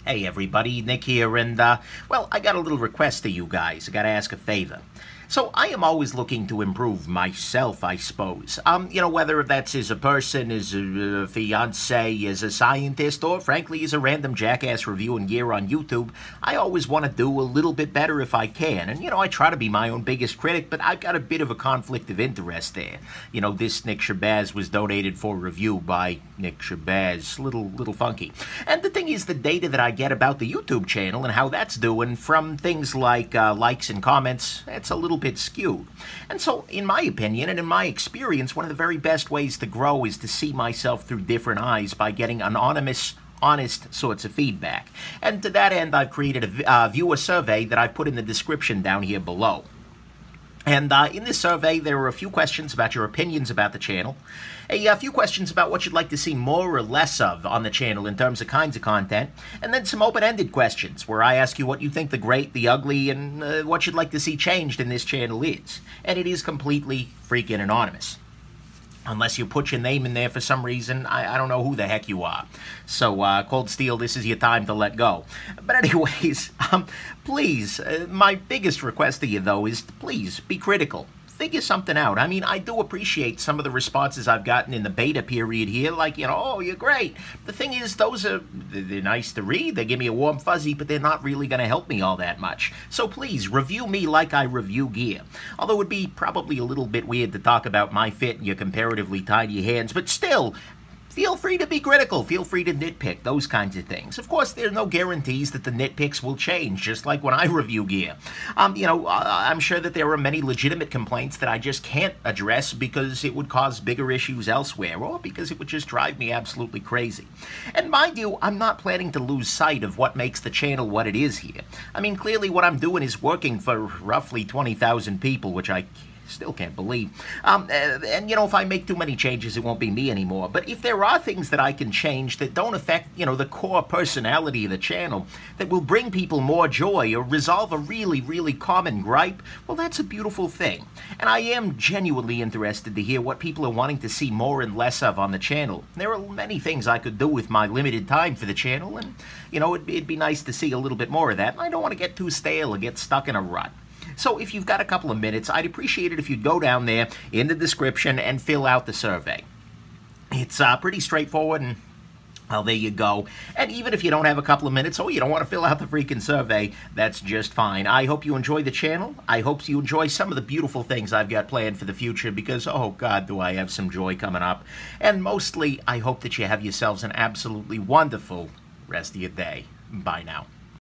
Hey everybody, Nick here, and well, I got a little request to you guys. I gotta ask a favor. So I am always looking to improve myself, I suppose. Whether that's as a person, as a fiance, as a scientist, or frankly as a random jackass reviewing gear on YouTube, I always want to do a little bit better if I can. And I try to be my own biggest critic, but I've got a bit of a conflict of interest there. This Nick Shabazz was donated for review by Nick Shabazz. Little funky. And the thing is, the data that I get about the YouTube channel and how that's doing from things like likes and comments, it's a little bit skewed. And so, in my opinion and in my experience, one of the very best ways to grow is to see myself through different eyes by getting anonymous, honest sorts of feedback. And to that end, I've created a viewer survey that I've put in the description down here below. And in this survey, there are a few questions about your opinions about the channel, a few questions about what you'd like to see more or less of on the channel in terms of kinds of content, and then some open-ended questions where I ask you what you think the great, the ugly, and what you'd like to see changed in this channel is. And it is completely freaking anonymous. Unless you put your name in there for some reason, I don't know who the heck you are. So, Cold Steel, this is your time to let go. But anyways, please, my biggest request to you, though, is to please be critical. Figure something out. I mean, I do appreciate some of the responses I've gotten in the beta period here, like, oh, you're great. The thing is, they're nice to read, they give me a warm fuzzy, but they're not really going to help me all that much. So please, review me like I review gear. Although it would be probably a little bit weird to talk about my fit and your comparatively tiny hands, but still, feel free to be critical. Feel free to nitpick, those kinds of things. Of course, there are no guarantees that the nitpicks will change, just like when I review gear. I'm sure that there are many legitimate complaints that I just can't address because it would cause bigger issues elsewhere, or because it would just drive me absolutely crazy. And mind you, I'm not planning to lose sight of what makes the channel what it is here. I mean, clearly what I'm doing is working for roughly 20,000 people, which I still can't believe. If I make too many changes, it won't be me anymore. But if there are things that I can change that don't affect, the core personality of the channel, that will bring people more joy or resolve a really, really common gripe, well, that's a beautiful thing. And I am genuinely interested to hear what people are wanting to see more and less of on the channel. There are many things I could do with my limited time for the channel, and, it'd be nice to see a little bit more of that. And I don't want to get too stale or get stuck in a rut. So if you've got a couple of minutes, I'd appreciate it if you'd go down there in the description and fill out the survey. It's pretty straightforward, and well, there you go. And even if you don't have a couple of minutes, or you don't want to fill out the freaking survey, that's just fine. I hope you enjoy the channel. I hope you enjoy some of the beautiful things I've got planned for the future, because, oh God, do I have some joy coming up. And mostly, I hope that you have yourselves an absolutely wonderful rest of your day. Bye now.